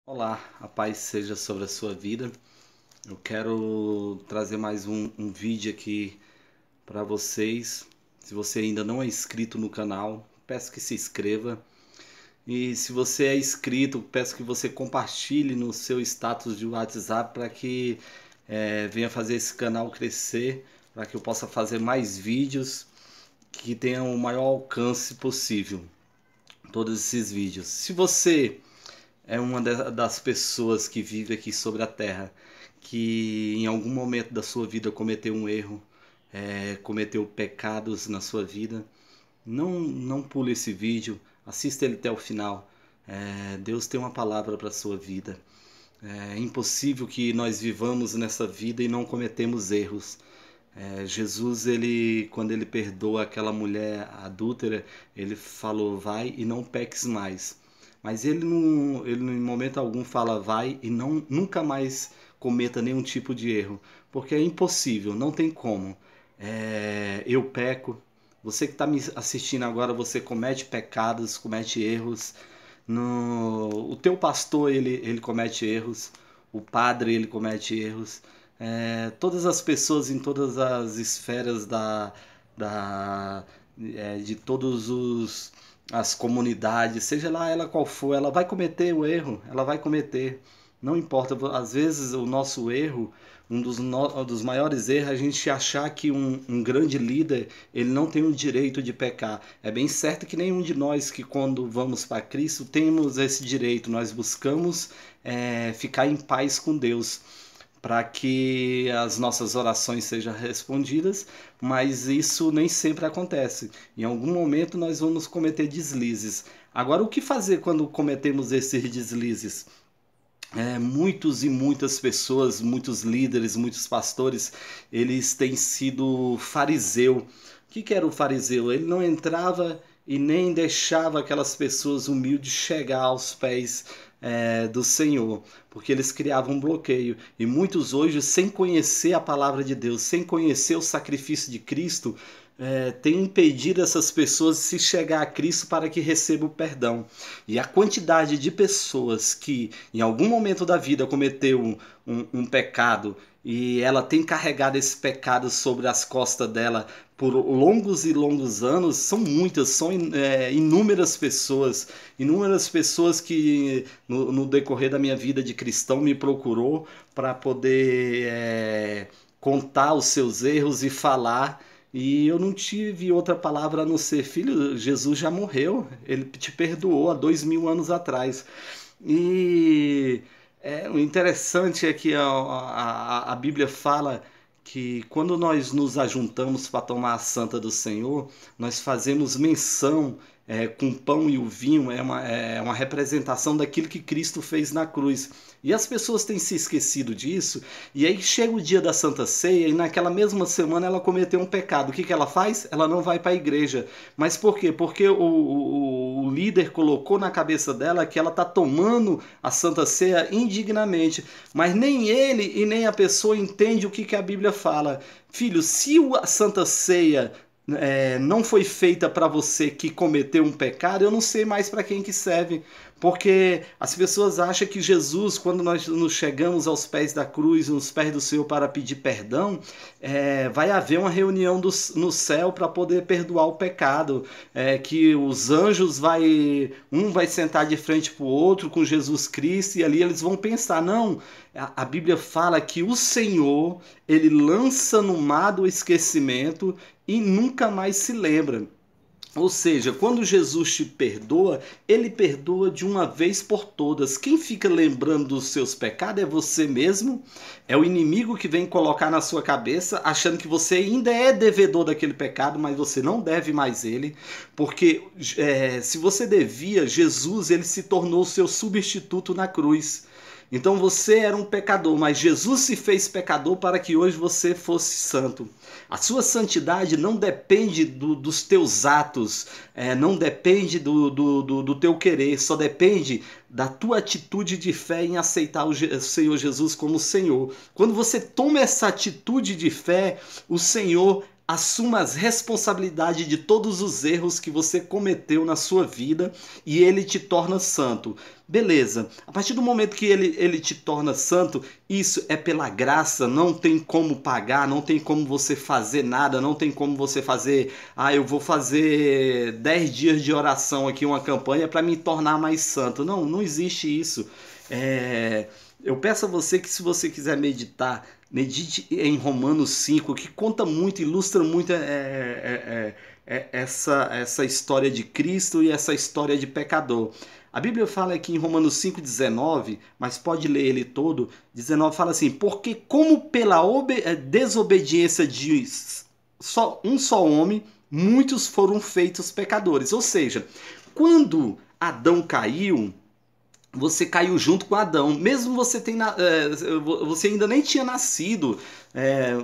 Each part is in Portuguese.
Olá, a paz seja sobre a sua vida. Eu quero trazer mais um vídeo aqui para vocês. Se você ainda não é inscrito no canal, peço que se inscreva. E se você é inscrito, peço que você compartilhe no seu status de WhatsApp para que venha fazer esse canal crescer, para que eu possa fazer mais vídeos que tenham o maior alcance possível. Todos esses vídeos. Se você é uma das pessoas que vive aqui sobre a Terra, que em algum momento da sua vida cometeu um erro, cometeu pecados na sua vida, não pule esse vídeo, assista ele até o final. Deus tem uma palavra para a sua vida. É impossível que nós vivamos nessa vida e não cometemos erros. Jesus, quando ele perdoa aquela mulher adúltera, ele falou: vai e não peques mais. Mas ele em momento algum fala: vai e nunca mais cometa nenhum tipo de erro, porque é impossível, não tem como. Eu peco. Você que está me assistindo agora, você comete pecados, comete erros. O teu pastor, ele comete erros. O padre, ele comete erros. Todas as pessoas em todas as esferas de todos as comunidades, seja lá ela qual for, ela vai cometer o erro, ela vai cometer. Não importa, às vezes o nosso erro, dos maiores erros, é a gente achar que um grande líder, ele não tem o direito de pecar. É bem certo que nenhum de nós que quando vamos para Cristo temos esse direito, nós buscamos ficar em paz com Deus, para que as nossas orações sejam respondidas, mas isso nem sempre acontece. Em algum momento nós vamos cometer deslizes. Agora, o que fazer quando cometemos esses deslizes? Muitos e muitas pessoas, muitos líderes, muitos pastores, eles têm sido fariseu. O que era o fariseu? Ele não entrava e nem deixava aquelas pessoas humildes chegar aos pés do Senhor, porque eles criavam um bloqueio. E muitos hoje, sem conhecer a palavra de Deus, sem conhecer o sacrifício de Cristo, tem impedido essas pessoas de se chegar a Cristo para que recebam o perdão. E a quantidade de pessoas que em algum momento da vida cometeu um pecado e ela tem carregado esse pecado sobre as costas dela por longos e longos anos, são muitas, são inúmeras pessoas que no decorrer da minha vida de cristão me procurou para poder contar os seus erros e falar. E eu não tive outra palavra a não ser: filho, Jesus já morreu, ele te perdoou há 2000 anos atrás. E o interessante é que a Bíblia fala que quando nós nos ajuntamos para tomar a Santa do Senhor, nós fazemos menção com o pão e o vinho, é uma representação daquilo que Cristo fez na cruz. E as pessoas têm se esquecido disso, e aí chega o dia da Santa Ceia, e naquela mesma semana ela cometeu um pecado. O que ela faz? Ela não vai para a igreja. Mas por quê? Porque o líder colocou na cabeça dela que ela está tomando a Santa Ceia indignamente. Mas nem ele e nem a pessoa entende o que a Bíblia fala. Filho, se a Santa Ceia não foi feita para você que cometeu um pecado, eu não sei mais para quem que serve. Porque as pessoas acham que Jesus, quando nós nos chegamos aos pés da cruz, nos pés do Senhor para pedir perdão, vai haver uma reunião no céu para poder perdoar o pecado, que os anjos um vai sentar de frente para o outro com Jesus Cristo, e ali eles vão pensar. Não, a Bíblia fala que o Senhor, ele lança no mar do esquecimento e nunca mais se lembra. Ou seja, quando Jesus te perdoa, ele perdoa de uma vez por todas. Quem fica lembrando dos seus pecados é você mesmo, é o inimigo que vem colocar na sua cabeça, achando que você ainda é devedor daquele pecado, mas você não deve mais ele, porque se você devia, Jesus, ele se tornou seu substituto na cruz. Então você era um pecador, mas Jesus se fez pecador para que hoje você fosse santo. A sua santidade não depende dos teus atos, não depende do teu querer, só depende da tua atitude de fé em aceitar o Senhor Jesus como Senhor. Quando você toma essa atitude de fé, o Senhor assuma as responsabilidades de todos os erros que você cometeu na sua vida e ele te torna santo. Beleza, a partir do momento que ele te torna santo, isso é pela graça, não tem como pagar, não tem como você fazer nada, não tem como você fazer, eu vou fazer 10 dias de oração aqui, uma campanha para me tornar mais santo. Não, não existe isso. Eu peço a você que, se você quiser meditar, medite em Romanos 5, que conta muito, ilustra muito essa história de Cristo e essa história de pecador. A Bíblia fala aqui em Romanos 5,19, mas pode ler ele todo. 19 fala assim: porque como pela desobediência de um só homem, muitos foram feitos pecadores. Ou seja, quando Adão caiu, você caiu junto com Adão. Mesmo você ainda nem tinha nascido,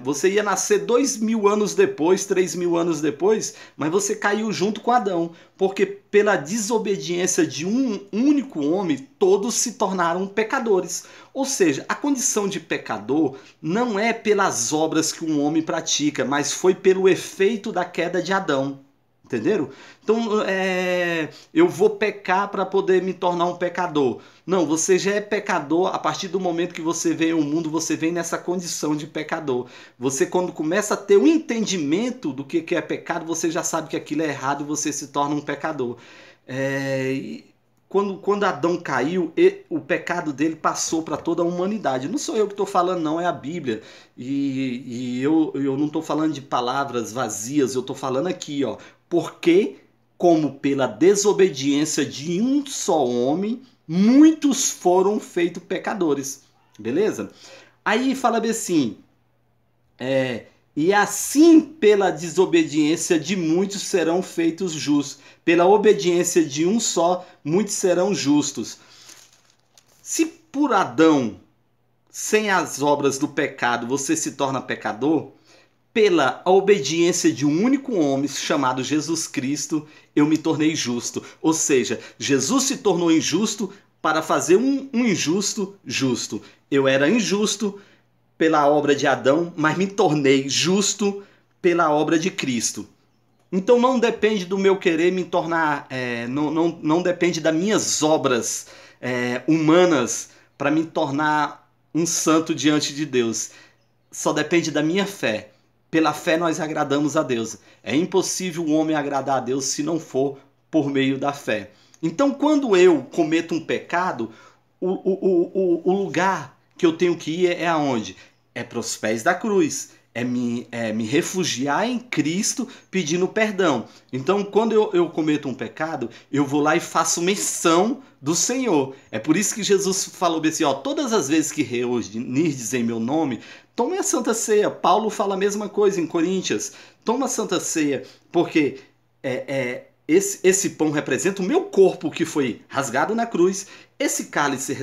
você ia nascer 2.000 anos depois, 3.000 anos depois, mas você caiu junto com Adão, porque pela desobediência de um único homem, todos se tornaram pecadores. Ou seja, a condição de pecador não é pelas obras que um homem pratica, mas foi pelo efeito da queda de Adão. Entenderam? Então, eu vou pecar para poder me tornar um pecador. Não, você já é pecador a partir do momento que você vem ao mundo, você vem nessa condição de pecador. Você, quando começa a ter um entendimento do que é pecado, você já sabe que aquilo é errado e você se torna um pecador. Quando Adão caiu, o pecado dele passou para toda a humanidade. Não sou eu que estou falando, não, é a Bíblia. E eu não estou falando de palavras vazias, eu estou falando aqui, ó. Porque, como pela desobediência de um só homem, muitos foram feitos pecadores. Beleza? Aí fala assim, e assim pela desobediência de muitos serão feitos justos. Pela obediência de um só, muitos serão justos. Se por Adão, sem as obras do pecado, você se torna pecador, pela obediência de um único homem chamado Jesus Cristo, eu me tornei justo. Ou seja, Jesus se tornou injusto para fazer um injusto justo. Eu era injusto pela obra de Adão, mas me tornei justo pela obra de Cristo. Então não depende do meu querer me tornar, não depende das minhas obras humanas para me tornar um santo diante de Deus. Só depende da minha fé. Pela fé nós agradamos a Deus. É impossível o homem agradar a Deus se não for por meio da fé. Então, quando eu cometo um pecado, o lugar que eu tenho que ir é aonde? É para os pés da cruz. É me refugiar em Cristo pedindo perdão. Então, quando eu cometo um pecado, eu vou lá e faço menção do Senhor. É por isso que Jesus falou assim, todas as vezes que reunirdes em meu nome, tome a Santa Ceia. Paulo fala a mesma coisa em Coríntios. Toma a Santa Ceia, porque esse pão representa o meu corpo que foi rasgado na cruz. Esse cálice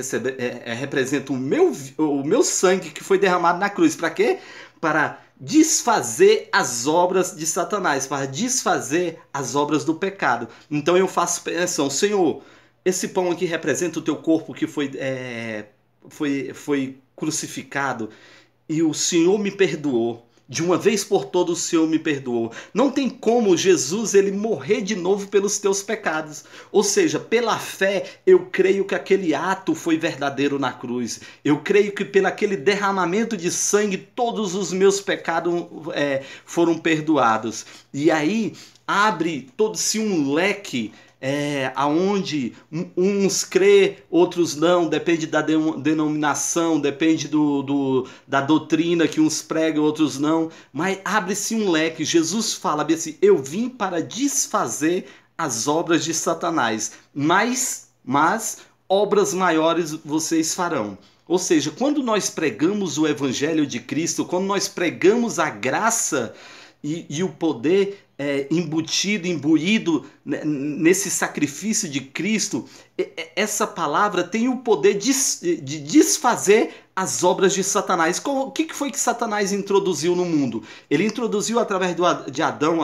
representa o meu sangue que foi derramado na cruz. Para quê? Para desfazer as obras de Satanás, para desfazer as obras do pecado. Então eu faço menção, Senhor, esse pão aqui representa o teu corpo que foi crucificado e o Senhor me perdoou. De uma vez por todas o Senhor me perdoou. Não tem como Jesus ele morrer de novo pelos teus pecados. Ou seja, pela fé eu creio que aquele ato foi verdadeiro na cruz. Eu creio que pelo aquele derramamento de sangue todos os meus pecados foram perdoados. E aí abre todo-se um leque aonde uns crê, outros não, depende da denominação, depende da doutrina que uns pregam, outros não, mas abre-se um leque. Jesus fala assim, eu vim para desfazer as obras de Satanás, mas obras maiores vocês farão. Ou seja, quando nós pregamos o Evangelho de Cristo, quando nós pregamos a graça e o poder imbuído nesse sacrifício de Cristo, essa palavra tem o poder de desfazer as obras de Satanás. O que foi que Satanás introduziu no mundo? Ele introduziu através de Adão,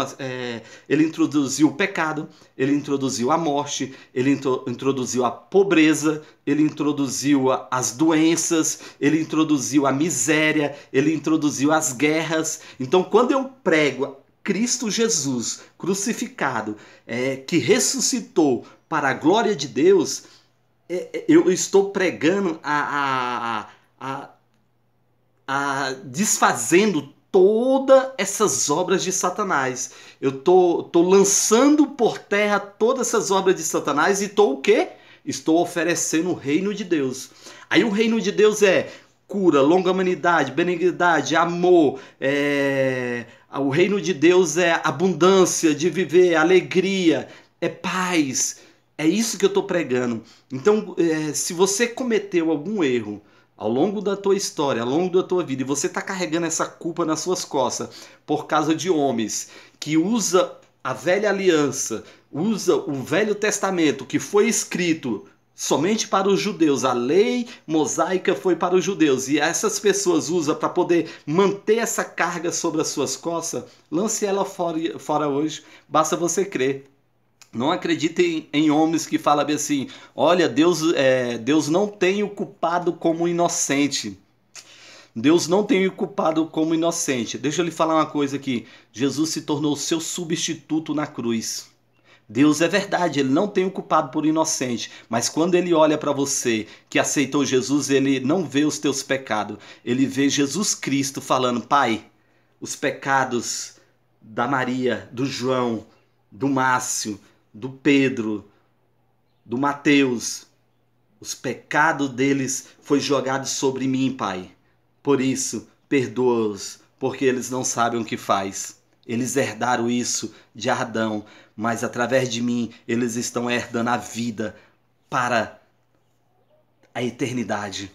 ele introduziu o pecado, ele introduziu a morte, ele introduziu a pobreza, ele introduziu as doenças, ele introduziu a miséria, ele introduziu as guerras. Então, quando eu prego Cristo Jesus crucificado, que ressuscitou para a glória de Deus, eu estou pregando desfazendo todas essas obras de Satanás. Eu tô lançando por terra todas essas obras de Satanás e tô o quê? Estou oferecendo o reino de Deus. Aí o reino de Deus é cura, longanimidade, benignidade, amor. O reino de Deus é abundância de viver, alegria, é paz. É isso que eu estou pregando. Então, se você cometeu algum erro ao longo da tua história, ao longo da tua vida, e você está carregando essa culpa nas suas costas por causa de homens que usa a velha aliança, usa o Velho Testamento, que foi escrito somente para os judeus, a lei mosaica foi para os judeus, e essas pessoas usam para poder manter essa carga sobre as suas costas, lance ela fora hoje, basta você crer. Não acreditem em homens que falam assim, olha, Deus não tem o culpado como inocente. Deus não tem o culpado como inocente. Deixa eu lhe falar uma coisa aqui. Jesus se tornou seu substituto na cruz. Deus é verdade, ele não tem o culpado por inocente, mas quando ele olha para você que aceitou Jesus, ele não vê os teus pecados. Ele vê Jesus Cristo falando, Pai, os pecados da Maria, do João, do Márcio, do Pedro, do Mateus, os pecados deles foi jogado sobre mim, Pai. Por isso, perdoa-os, porque eles não sabem o que faz. Eles herdaram isso de Adão, mas através de mim eles estão herdando a vida para a eternidade.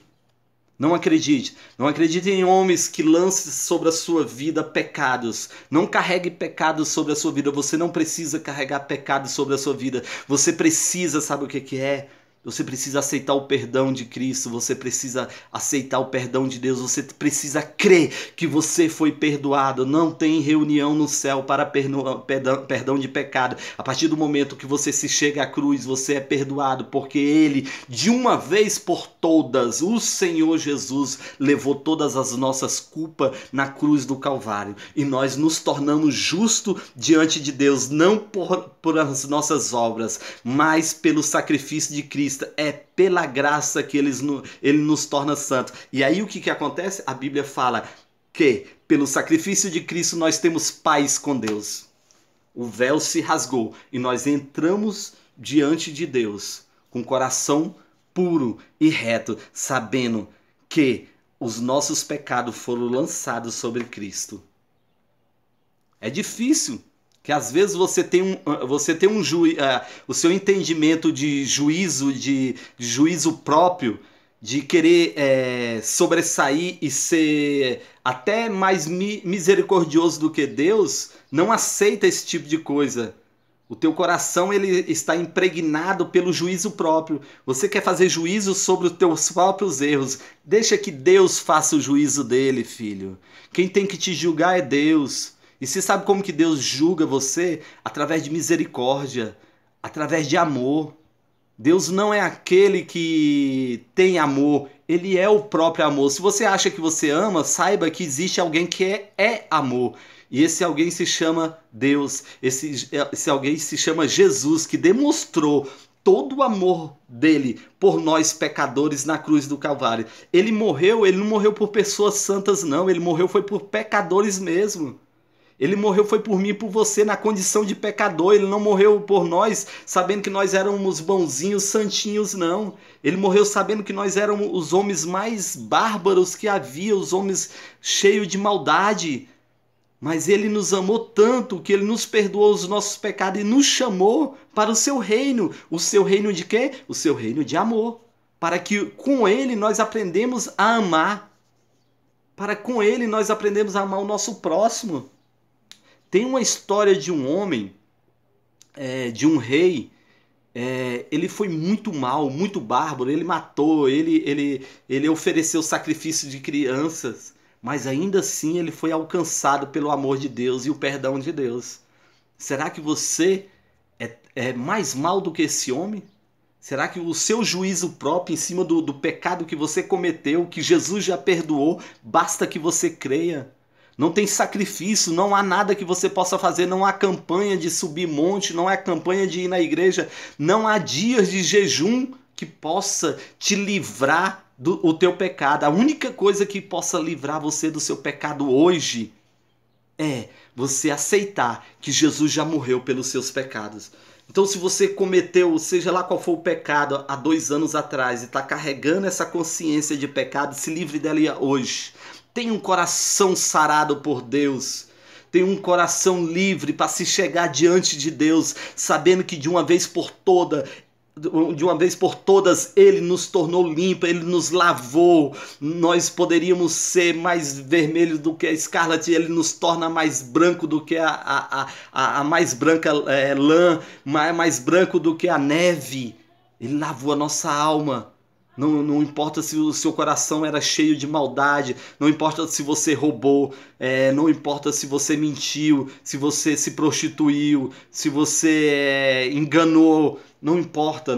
Não acredite em homens que lancem sobre a sua vida pecados. Não carregue pecados sobre a sua vida. Você não precisa carregar pecados sobre a sua vida. Você precisa, sabe o que é? Você precisa aceitar o perdão de Cristo, você precisa aceitar o perdão de Deus, você precisa crer que você foi perdoado. Não tem reunião no céu para perdão de pecado. A partir do momento que você se chega à cruz, você é perdoado, porque Ele, de uma vez por todas, o Senhor Jesus levou todas as nossas culpas na cruz do Calvário. E nós nos tornamos justos diante de Deus, não por as nossas obras, mas pelo sacrifício de Cristo. É pela graça que ele nos torna santos. E aí o que acontece? A Bíblia fala que pelo sacrifício de Cristo nós temos paz com Deus. O véu se rasgou e nós entramos diante de Deus com o coração puro e reto, sabendo que os nossos pecados foram lançados sobre Cristo. É difícil. Que às vezes você tem o seu entendimento de juízo próprio, de querer sobressair e ser até mais misericordioso do que Deus, não aceita esse tipo de coisa. O teu coração ele está impregnado pelo juízo próprio. Você quer fazer juízo sobre os teus próprios erros. Deixa que Deus faça o juízo dele, filho. Quem tem que te julgar é Deus. E você sabe como que Deus julga você? Através de misericórdia, através de amor. Deus não é aquele que tem amor, Ele é o próprio amor. Se você acha que você ama, saiba que existe alguém que é amor. E esse alguém se chama Deus, esse alguém se chama Jesus, que demonstrou todo o amor dele por nós pecadores na cruz do Calvário. Ele não morreu por pessoas santas não, ele morreu foi por pecadores mesmo. Ele morreu foi por mim e por você na condição de pecador. Ele não morreu por nós sabendo que nós éramos bonzinhos, santinhos, não. Ele morreu sabendo que nós éramos os homens mais bárbaros que havia, os homens cheios de maldade. Mas ele nos amou tanto que ele nos perdoou os nossos pecados e nos chamou para o seu reino. O seu reino de quê? O seu reino de amor. Para que com ele nós aprendemos a amar. Para com ele nós aprendemos a amar o nosso próximo. Tem uma história de um homem, de um rei, ele foi muito mau, muito bárbaro, ele matou, ele ofereceu sacrifício de crianças, mas ainda assim ele foi alcançado pelo amor de Deus e o perdão de Deus. Será que você é mais mau do que esse homem? Será que o seu juízo próprio em cima do pecado que você cometeu, que Jesus já perdoou, basta que você creia? não tem sacrifício, não há nada que você possa fazer, não há campanha de subir monte, não há campanha de ir na igreja, não há dias de jejum que possa te livrar do teu pecado. A única coisa que possa livrar você do seu pecado hoje é você aceitar que Jesus já morreu pelos seus pecados. Então, se você cometeu, seja lá qual for o pecado, há 2 anos atrás, e está carregando essa consciência de pecado, se livre dela hoje. Tenha um coração sarado por Deus. Tenha um coração livre para se chegar diante de Deus, sabendo que de uma vez por todas Ele nos tornou limpa, Ele nos lavou. Nós poderíamos ser mais vermelhos do que a escarlate, Ele nos torna mais branco do que a mais branca lã, mais branco do que a neve. Ele lavou a nossa alma. Não importa se o seu coração era cheio de maldade, não importa se você roubou, não importa se você mentiu, se você se prostituiu, se você enganou, não importa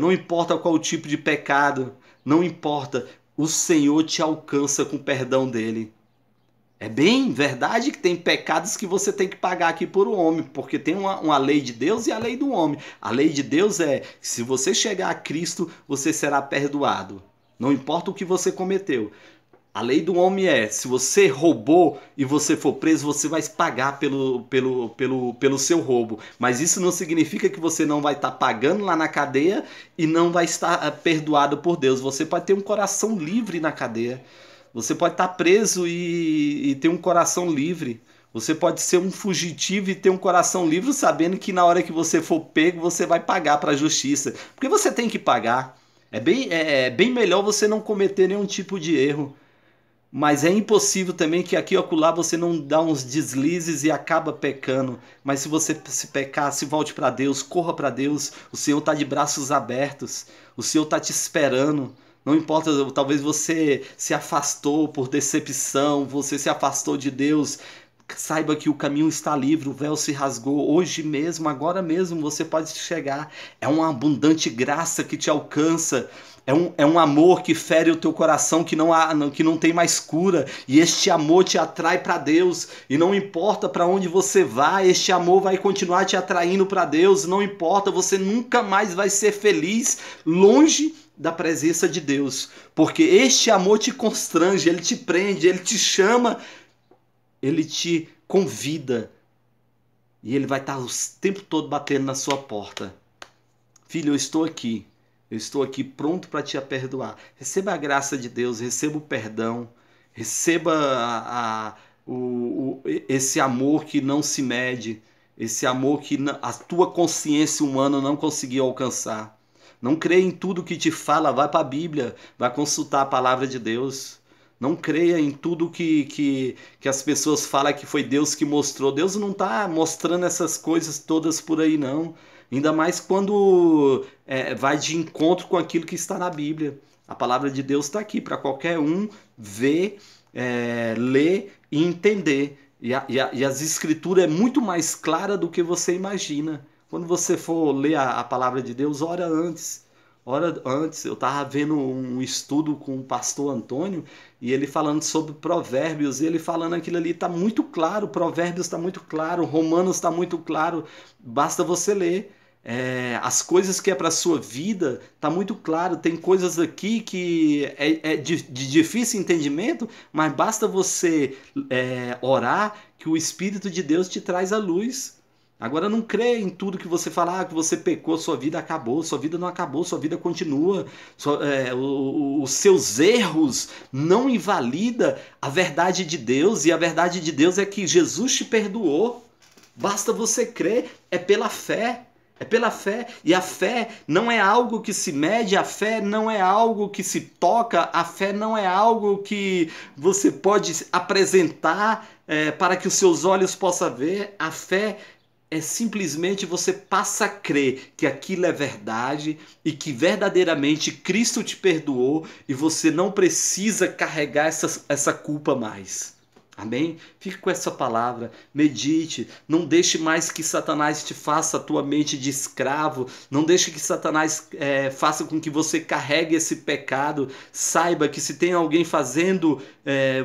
qual o tipo de pecado, não importa, o Senhor te alcança com o perdão dele. É bem verdade que tem pecados que você tem que pagar aqui por um homem, porque tem uma lei de Deus e a lei do homem. A lei de Deus é que se você chegar a Cristo, você será perdoado. Não importa o que você cometeu. A lei do homem é, se você roubou e você for preso, você vai pagar pelo seu roubo. Mas isso não significa que você não vai estar pagando lá na cadeia e não vai estar perdoado por Deus. Você pode ter um coração livre na cadeia. Você pode estar preso e ter um coração livre. Você pode ser um fugitivo e ter um coração livre sabendo que na hora que você for pego, você vai pagar para a justiça. Porque você tem que pagar. É bem melhor você não cometer nenhum tipo de erro. Mas é impossível também que aqui ou acolá você não dá uns deslizes e acaba pecando. Mas se você se pecar, se volte para Deus, corra para Deus. O Senhor está de braços abertos. O Senhor está te esperando. Não importa, talvez você se afastou por decepção, você se afastou de Deus. Saiba que o caminho está livre, o véu se rasgou. Hoje mesmo, agora mesmo, você pode chegar. É uma abundante graça que te alcança. É um amor que fere o teu coração, que não tem mais cura. E este amor te atrai para Deus. E não importa para onde você vai, este amor vai continuar te atraindo para Deus. Não importa, você nunca mais vai ser feliz longe da presença de Deus. Porque este amor te constrange, ele te prende, ele te chama, ele te convida. E ele vai estar o tempo todo batendo na sua porta. Filho, eu estou aqui. Eu estou aqui pronto para te perdoar. Receba a graça de Deus, receba o perdão, receba esse amor que não se mede, esse amor que a tua consciência humana não conseguiu alcançar. Não creia em tudo que te fala, vai para a Bíblia, vai consultar a palavra de Deus. Não creia em tudo que as pessoas falam que foi Deus que mostrou. Deus não está mostrando essas coisas todas por aí, não. Ainda mais quando vai de encontro com aquilo que está na Bíblia. A palavra de Deus está aqui para qualquer um ver, ler e entender. E as escrituras é muito mais clara do que você imagina. Quando você for ler a palavra de Deus, ora antes. Eu estava vendo um estudo com o pastor Antônio e ele falando sobre provérbios, e ele falando aquilo ali, está muito claro, provérbios está muito claro, Romanos está muito claro, basta você ler. As coisas que é para a sua vida, está muito claro, tem coisas aqui que é de difícil entendimento, mas basta você orar que o Espírito de Deus te traz a luz. Agora não crê em tudo que você fala, que você pecou, sua vida acabou. Sua vida não acabou, sua vida continua. Os seus erros não invalidam a verdade de Deus. E a verdade de Deus é que Jesus te perdoou. Basta você crer, é pela fé. É pela fé. E a fé não é algo que se mede, a fé não é algo que se toca, a fé não é algo que você pode apresentar para que os seus olhos possam ver. A fé é simplesmente você passa a crer que aquilo é verdade e que verdadeiramente Cristo te perdoou e você não precisa carregar essa culpa mais. Amém? Fique com essa palavra, medite, não deixe mais que Satanás te faça a tua mente de escravo, não deixe que Satanás faça com que você carregue esse pecado. Saiba que se tem alguém fazendo,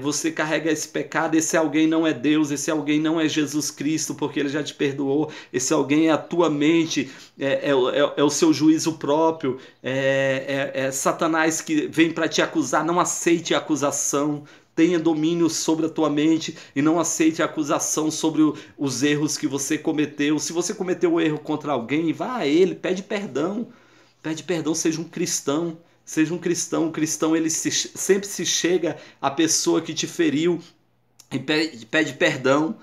você carrega esse pecado, esse alguém não é Deus, esse alguém não é Jesus Cristo, porque ele já te perdoou, esse alguém é a tua mente, é o seu juízo próprio, é Satanás que vem para te acusar. Não aceite a acusação. Tenha domínio sobre a tua mente e não aceite a acusação sobre os erros que você cometeu. Se você cometeu um erro contra alguém, vá a ele, pede perdão. Pede perdão, seja um cristão. Seja um cristão. O cristão ele sempre se chega à pessoa que te feriu e pede perdão.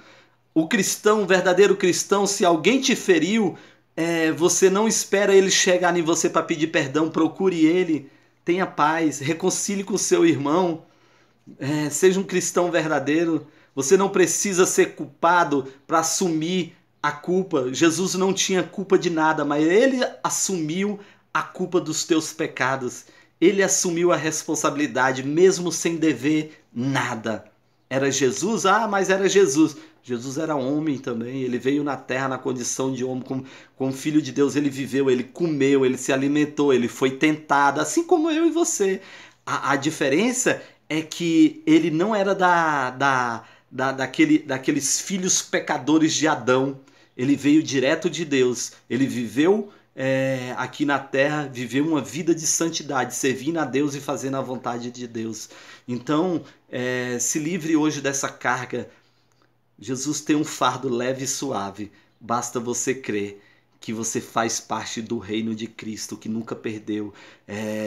O cristão, o verdadeiro cristão, se alguém te feriu, você não espera ele chegar em você para pedir perdão. Procure ele, tenha paz, reconcilie com o seu irmão. Seja um cristão verdadeiro. Você não precisa ser culpado para assumir a culpa. Jesus não tinha culpa de nada, mas ele assumiu a culpa dos teus pecados. Ele assumiu a responsabilidade, mesmo sem dever nada. Era Jesus? Ah, mas era Jesus. Jesus era homem também. Ele veio na terra na condição de homem, como filho de Deus. Ele viveu, ele comeu, ele se alimentou, ele foi tentado, assim como eu e você. A diferença é que ele não era daqueles filhos pecadores de Adão. Ele veio direto de Deus. Ele viveu aqui na terra, viveu uma vida de santidade, servindo a Deus e fazendo a vontade de Deus. Então, se livre hoje dessa carga. Jesus tem um fardo leve e suave. Basta você crer que você faz parte do reino de Cristo, que nunca perdeu,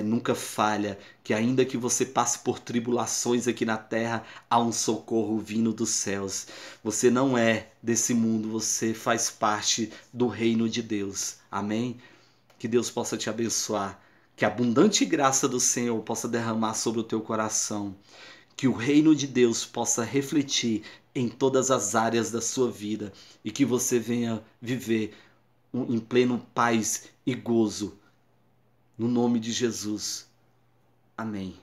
nunca falha, que ainda que você passe por tribulações aqui na terra, há um socorro vindo dos céus. Você não é desse mundo, você faz parte do reino de Deus. Amém? Que Deus possa te abençoar, que a abundante graça do Senhor possa derramar sobre o teu coração, que o reino de Deus possa refletir em todas as áreas da sua vida e que você venha viver em pleno paz e gozo. No nome de Jesus. Amém.